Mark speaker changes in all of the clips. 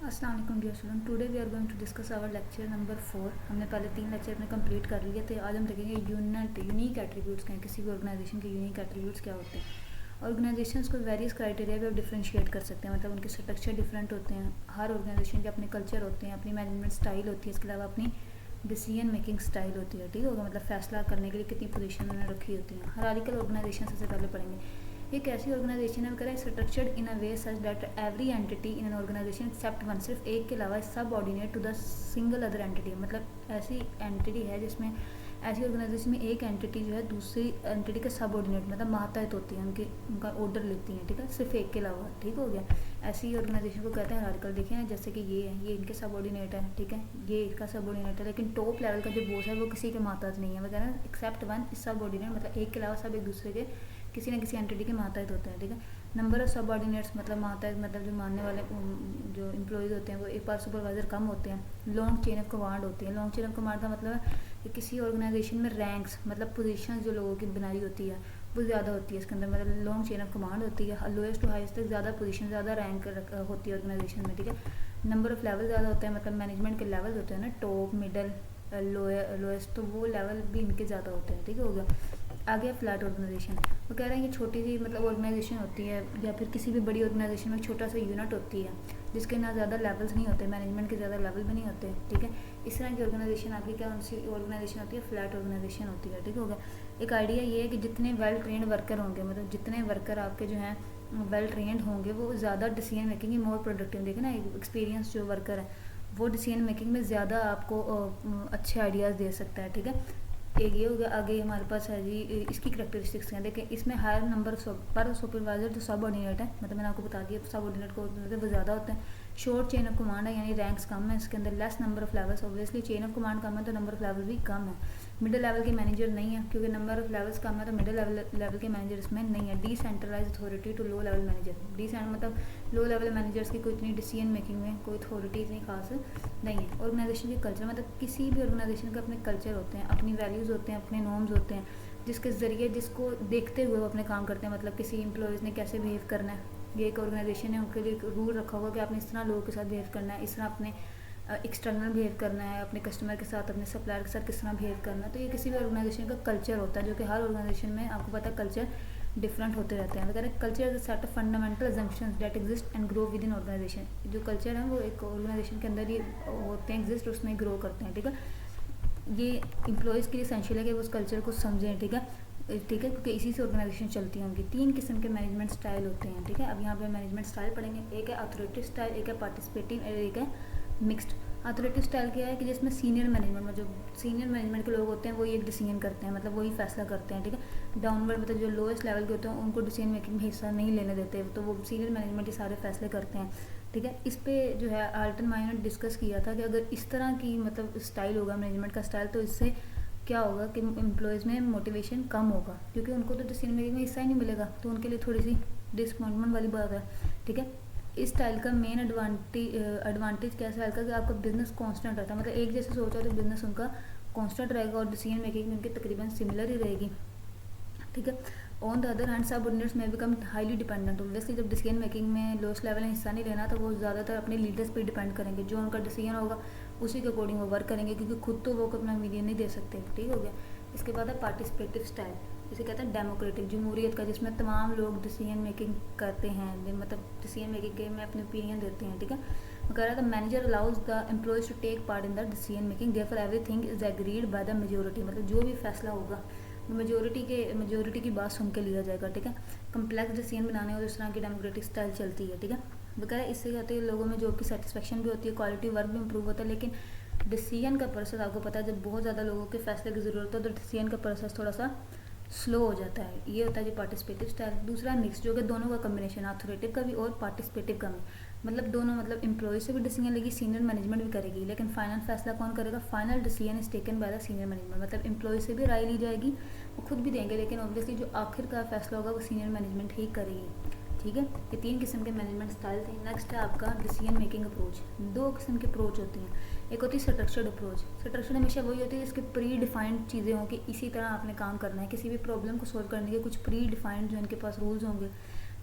Speaker 1: अस्सलाम वालेकुम dear student, today we are going to discuss our lecture number 4। हमने पहले 3 लेक्चर अपने कंप्लीट कर लिए थे। आज हम देखेंगे यूनिक एट्रीब्यूट्स क्या हैं, किसी भी ऑर्गेनाइजेशन के यूनिक एट्रीब्यूट्स क्या होते हैं। ऑर्गेनाइजेशंस को वेरियस क्राइटेरिया पे डिफरेंशिएट कर सकते हैं, मतलब उनके स्ट्रक्चर डिफरेंट होते हैं। हर ऑर्गेनाइजेशन के अपने कल्चर होते हैं, अपनी मैनेजमेंट स्टाइल होती है, इसके अलावा अपनी डिसीजन मेकिंग स्टाइल होती है। ठीक होगा, मतलब फैसला करने के लिए कितनी पोजीशन उन्होंने रखी होती है। हायरार्किकल ऑर्गेनाइजेशन सबसे पहले पढ़ेंगे। एक ऐसी ऑर्गेनाइजेशन है वगैरह structured in a way such that every entity in an organisation except one, सिर्फ एक के अलावा subordinate to the single other entity. मतलब ऐसी एंटिटी है जिसमें ऐसी ऑर्गेनाइजेशन में एक एंटिटी जो है दूसरी एंटिटी के सब ऑर्डिनेट मतलब मातहत होती है, उनका ऑर्डर लेती हैं। ठीक है, सिर्फ एक के अलावा। ठीक हो गया, ऐसी ऑर्गेनाइजेशन को कहते हैं हायरार्किकल। देखें ना, जैसे कि ये है, ये इनके सब ऑर्डिनेट है। ठीक है, ये इनका सब ऑर्डिनेट है, लेकिन टॉप लेवल का जो बॉस है वो किसी के मातहत नहीं है वगैरह, एक्सेप्ट वन सब ऑर्डिनेट, मतलब एक के अलावा सब एक दूसरे के किसी न किसी एंटिटी के मातहत होते हैं। ठीक है, नंबर ऑफ सब ऑर्डिनेट्स मतलब मातहत मतलब जो मानने वाले जो एम्प्लॉयज़ होते हैं वो एक बार सुपरवाइजर कम होते हैं। लॉन्ग चेन ऑफ कमांड होती है। लॉन्ग चेन ऑफ कमांड का मतलब है कि किसी ऑर्गेनाइजेशन में रैंक्स मतलब पोजीशन जो लोगों की बनाई होती है वो ज़्यादा होती है। इसके अंदर मतलब लॉन्ग चेन ऑफ कमांड होती है, लोएस्ट टू हाईएस्ट तक ज़्यादा पोजीशन ज़्यादा रैंक होती है ऑर्गेनाइजेशन में। ठीक है, नंबर ऑफ लेवल ज़्यादा होते हैं, मतलब मैनेजमेंट के लेवल होते हैं ना, टॉप मिडल लोएस्ट, तो वो लेवल भी इनके ज़्यादा होते हैं। ठीक हो गया, आगे फ्लैट ऑर्गेनाइजेशन। वो कह रहे हैं ये छोटी सी मतलब ऑर्गेनाइजेशन होती है या फिर किसी भी बड़ी ऑर्गेनाइजेशन में छोटा सा यूनिट होती है जिसके ना ज़्यादा लेवल्स नहीं होते, मैनेजमेंट के ज़्यादा लेवल भी नहीं होते। ठीक है, इस तरह की ऑर्गेनाइजेशन आपकी क्या सी ऑर्गेनाइजेशन होती है, फ्लैट ऑर्गेनाइजेशन होती है। ठीक होगा, एक आइडिया ये है कि जितने वेल ट्रेंड वर्कर होंगे, मतलब जितने वर्कर आपके जो हैं वेल ट्रेंड होंगे वो ज़्यादा डिसीजन मेकिंग मोर प्रोडक्टिव। देखें ना, एक्सपीरियंस जो वर्कर है वो डिसीजन मेकिंग में ज़्यादा आपको अच्छे आइडियाज़ दे सकता है। ठीक है, एक ये हो गया। आगे हमारे पास है जी इसकी करेक्टरिस्टिक्स हैं। देखिए, इसमें हायर नंबर पर सुपरवाइजर जो सब ऑर्डिनेट है, मतलब मैंने आपको बता दिया सब ऑर्डिनेट को वो ज़्यादा होते हैं। शॉर्ट चेन ऑफ कमांड है, यानी रैंक्स कम है इसके अंदर। Less number of levels, obviously chain of command कम है तो नंबर ऑफ लेवल भी कम है। मिडिल लेवल के मैनेजर नहीं है, क्योंकि नंबर ऑफ लेवल्स कम है तो मिडिल लेवल के मैनेजर इसमें नहीं है। Decentralise authority to low level manager, मतलब लो लेवल मैनेजर्स की कोई इतनी डिसीजन मेकिंग में कोई अथॉरिटी इतनी खास नहीं है। ऑर्गेनाइजेशन के कल्चर, मतलब किसी भी ऑर्गेनाइजेशन के अपने कल्चर होते हैं, अपनी वैल्यूज़ होते हैं, अपने नॉर्म्स होते हैं, जिसके ज़रिए जिसको देखते हुए वो अपने काम करते हैं। मतलब किसी एम्प्लॉयज़ ने कैसे बिहेव करना है, ये एक ऑर्गेनाइजेशन है उनके लिए एक रूल रखा होगा कि आपने इस तरह लोगों के साथ बिहेव करना है, इस तरह अपने एक्सटर्नल बिहेव करना है, अपने कस्टमर के साथ अपने सप्लायर के साथ किस तरह बिहेव करना है। तो ये किसी भी ऑर्गेनाइजेशन का कल्चर होता है, जो कि हर ऑर्गेनाइजेशन में आपको पता है कल्चर डिफरेंट होते रहते हैं। वगैरह culture is set of fundamental assumptions that exist and grow within organisation. जो कल्चर है वो एक ऑर्गेनाइजेशन के अंदर ही होते हैं, एग्जिस्ट, उसमें ग्रो करते हैं। ठीक है, ये एम्प्लॉयज़ के लिए एसेंशियल है कि वो उस कल्चर को समझें। ठीक है, क्योंकि इसी से ऑर्गेनाइजेशन चलती होंगी। 3 किस्म के मैनेजमेंट स्टाइल होते हैं। ठीक है, अब यहाँ पे मैनेजमेंट स्टाइल पढ़ेंगे। एक है अथॉरिटी स्टाइल, एक है पार्टिसिपेटिव, एक है मिक्स्ड। अथॉरिटी स्टाइल क्या है कि जिसमें सीनियर मैनेजमेंट में जो सीनियर मैनेजमेंट के लोग होते हैं वही एक डिसीजन करते हैं, मतलब वही फैसला करते हैं। ठीक है, डाउनवर्ड मतलब जो लोएस्ट लेवल के होते हैं उनको डिसीजन मेकिंग में हिस्सा नहीं लेने देते, तो वो सीनियर मैनेजमेंट ही सारे फैसले करते हैं। ठीक है, इस पे जो है आल्टन माइन ने डिस्कस किया था कि अगर इस तरह की मतलब स्टाइल होगा मैनेजमेंट का स्टाइल, तो इससे क्या होगा कि एम्प्लॉयज़ में मोटिवेशन कम होगा, क्योंकि उनको तो डिसीजन मेकिंग में हिस्सा ही नहीं मिलेगा, तो उनके लिए थोड़ी सी डिसअपॉइंटमेंट वाली बात है। ठीक है, इस स्टाइल का मेन एडवांटेज क्या स्टाइल का कि आपका बिजनेस कांस्टेंट रहता है, मतलब एक जैसे सोचा तो बिजनेस उनका कांस्टेंट रहेगा और डिसीजन मेकिंग उनकी तकरीबन सिमिलर ही रहेगी। ठीक है, ऑन द अदर हैंड सब ऑर्डिनेट्स में बिकम हाईली डिपेंडेंट। ऑब्वियसली जब डिसीजन मेकिंग में लोएस्ट लेवल में हिस्सा नहीं लेना तो वो ज़्यादातर अपने लीडर्स पे डिपेंड करेंगे, जो उनका डिसीजन होगा उसी के अकॉर्डिंग वो वर्क करेंगे, क्योंकि खुद तो वो अपना ओपिनियन नहीं दे सकते। ठीक हो गया, इसके बाद है पार्टिसिपेटिव स्टाइल, इसे कहते हैं डेमोक्रेटिक, जमहूरियत का, जिसमें तमाम लोग डिसीजन मेकिंग करते हैं, मतलब डिसीजन मेकिंग के में अपने ओपिनियन देते हैं। ठीक है, कह रहा था manager allows the employees to take part in the decision making, therefore everything is agreed by the majority, मतलब जो भी फैसला होगा मेजोरिटी की बात सुन के लिया जाएगा। ठीक है, कम्प्लेक्स डिसीजन बनाने और इस तरह की डेमोक्रेटिक स्टाइल चलती है। ठीक है, वगैरह इससे क्या होती है, लोगों में जॉब की सेटिस्फेक्शन भी होती है, क्वालिटी वर्क भी इंप्रूव होता है। लेकिन डिसीजन का प्रोसेस आपको पता है जब बहुत ज़्यादा लोगों के फैसले की ज़रूरत हो तो डिसीजन का प्रोसेस थोड़ा सा स्लो हो जाता है। ये होता है जो पार्टिसिपेटिव स्टाइल। दूसरा मिक्स, जो कि दोनों का कम्बिनेशन, अथॉरिटेटिव का भी और पार्टिसिपेटिव का भी, मतलब दोनों, मतलब एम्प्लॉय से भी डिसीजन लेगी, सीनियर मैनेजमेंट भी करेगी, लेकिन फाइनल फैसला कौन करेगा, final decision is taken by the senior management, मतलब एम्प्लॉय से भी राय ली जाएगी, वो खुद भी देंगे, लेकिन ऑब्वियसली जो आखिर का फैसला होगा वो सीनियर मैनेजमेंट ही करेगी। ठीक है, ये 3 किस्म के मैनेजमेंट स्टाइल थे। नेक्स्ट है आपका डिसीजन मेकिंग अप्रोच। 2 किस्म की अप्रोच होती हैं, एक होती है स्ट्रक्चर्ड अप्रोच। स्ट्रक्चर्ड हमेशा वही होती है जिसके प्री डिफाइंड चीज़ें हों कि इसी तरह आपने काम करना है, किसी भी प्रॉब्लम को सॉल्व करने के कुछ प्री डिफाइंड जो इनके पास रूल्स होंगे,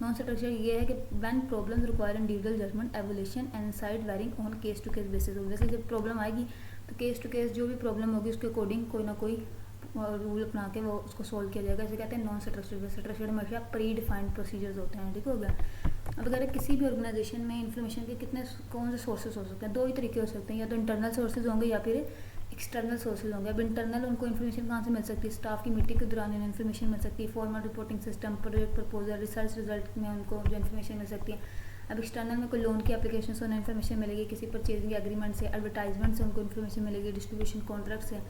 Speaker 1: नॉन स्ट्रक्चर ये है कि when problems require individual judgement evolution and insight varying on case to case basis. वैसे जब प्रॉब्लम आएगी तो केस टू केस जो भी प्रॉब्लम होगी उसके अकॉर्डिंग कोई ना कोई रूल अपना के वो उसको सॉल्व किया जाएगा। इसे कहते हैं नॉन स्ट्रक्चर्ड। स्ट्रक्चर्ड हमेशा प्री डिफाइंड प्रोसीजर्स होते हैं, ठीक हो गया। अब अगर किसी भी ऑर्गेनाइजेशन में इन्फॉर्मेशन के कितने कौन से सोर्सेज हो सकते हैं, दो ही तरीके हो सकते हैं, या तो इंटरनल सोर्सेज होंगे या फिर एक्सटर्नल सोर्सेज होंगे। अब इंटरनल उनको इन्फॉर्मेशन कहाँ से मिल सकती है, स्टाफ की मीटिंग के दौरान इन्हें इन्फॉर्मेशन मिल सकती है, formal reporting system, project proposal, research result में उनको जो इन्फॉर्मेशन मिल सकती है। अब एक्सटर्नल में कोई लोन की एप्लीकेशन से उन्हें इन्फॉर्मेशन मिलेगी, किसी परचेजिंग एग्रीमेंट से, एडवर्टाइजमेंट से उनको इन्फॉर्मेशन मिलेगी, डिस्ट्रीब्यूशन कॉन्ट्रैक्ट से,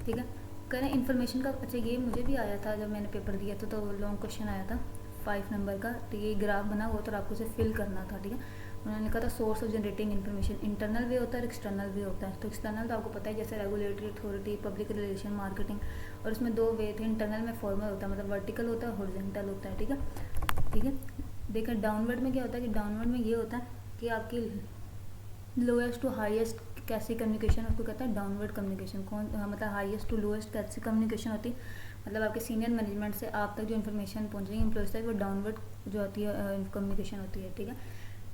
Speaker 1: ठीक है। करें इन्फॉर्मेशन का, अच्छा ये मुझे भी आया था जब मैंने पेपर दिया था, तो लॉन्ग क्वेश्चन आया था 5 नंबर का, तो ये ग्राफ बना हुआ तो आपको उसे फिल करना था, ठीक है। उन्होंने कहा था source of generating information internal way होता है और एक्सटर्नल वे होता है। तो एक्सटर्नल तो आपको पता है जैसे regulatory authority, public relation, marketing, और उसमें 2 वे थे। इंटरनल में फॉर्मल होता है, मतलब वर्टिकल होता है, हॉरिजॉन्टल होता है, ठीक है, ठीक है। देखिए डाउनवर्ड में क्या होता है कि डाउनवर्ड में ये होता है कि आपकी लोएस्ट टू हाईएस्ट कैसी कम्युनिकेशन, उसको कहता है डाउनवर्ड कम्युनिकेशन। कौन मतलब हाईएस्ट टू लोएस्ट कैसी कम्युनिकेशन होती है, मतलब आपके सीनियर मैनेजमेंट से आप तक जो इन्फॉर्मेशन पहुंच रही है एम्प्लॉयज़ तक, वो डाउनवर्ड जो होती है कम्युनिकेशन होती है, ठीक है,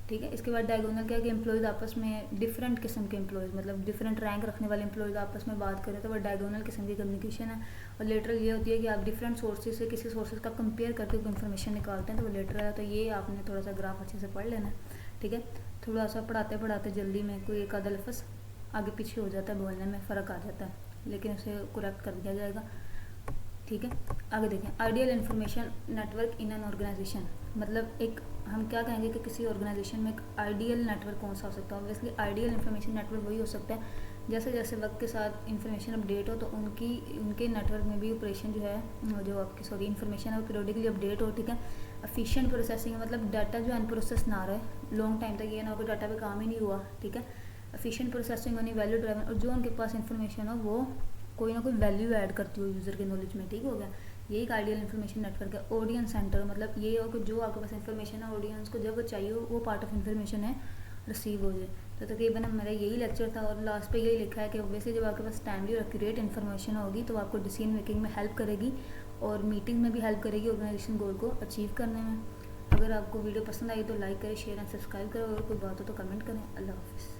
Speaker 1: ठीक है। इसके बाद डायगोनल क्या है कि एम्प्लॉयज़ आपस में डिफरेंट किस्म के एम्प्लॉयज़, मतलब डिफरेंट रैंक रखने वाले एम्प्लॉयज़ आपस में बात करें तो वो डायगोनल किस्म की कम्युनिकेशन है। और लेटरल ये होती है कि आप डिफरेंट सोर्सेज से किसी सोर्सेज का कंपेयर करके इन्फॉर्मेशन निकालते हैं, तो वो लेटरल है। तो ये आपने थोड़ा सा ग्राफ अच्छे से पढ़ लेना है, ठीक है। थोड़ा सा पढ़ाते पढ़ाते जल्दी में कोई एक आधा लफ्ज़ आगे पीछे हो जाता है, बोलने में फ़र्क आ जाता है, लेकिन उसे करेक्ट कर दिया जाएगा, ठीक है। आगे देखें ideal information network in an organisation, मतलब एक हम क्या कहेंगे कि किसी ऑर्गेनाइजेशन में एक आइडियल नेटवर्क कौन सा हो सकता है। ऑब्वियसली आइडियल इन्फॉर्मेशन नेटवर्क वही हो सकता है जैसे जैसे वक्त के साथ इन्फॉर्मेशन अपडेट हो तो उनके नेटवर्क में भी ऑपरेशन जो है, जो आपकी इन्फॉर्मेशन है वो पीरियडिकली अपडेट हो, ठीक है। एफिशिएंट प्रोसेसिंग है, मतलब डाटा जो अनप्रोसेस ना रहे लॉन्ग टाइम तक, ये ना हो कि डाटा पे काम ही नहीं हुआ, ठीक है। एफिशिएंट प्रोसेसिंग होनी, वैल्यू ड्राइवन, और जो उनके पास इन्फॉर्मेशन हो वो कोई ना कोई वैल्यू ऐड करती हो यूज़र के नॉलेज में, ठीक हो गया। ये एक आइडियल इन्फॉर्मेशन नेटवर्क है। ऑडियंस सेंटर, मतलब ये हो कि जो आपके पास इन्फॉर्मेशन है ऑडियंस को जब वो चाहिए हो वो पार्ट ऑफ इन्फॉर्मेशन है रिसीव हो जाए। तो तकरीबन मेरा यही लेक्चर था और लास्ट पे यही लिखा है कि वैसे जब आपके पास टाइमली और एक्यूरेट इन्फॉर्मेशन होगी तो आपको डिसीजन मेकिंग में हेल्प करेगी और मीटिंग में भी हेल्प करेगी ऑर्गेनाइजेशन गोल को अचीव करने में। अगर आपको वीडियो पसंद आई तो लाइक करें, शेयर एंड सब्सक्राइब करें, और कोई बात हो तो कमेंट करें। अल्लाह हाफिज़।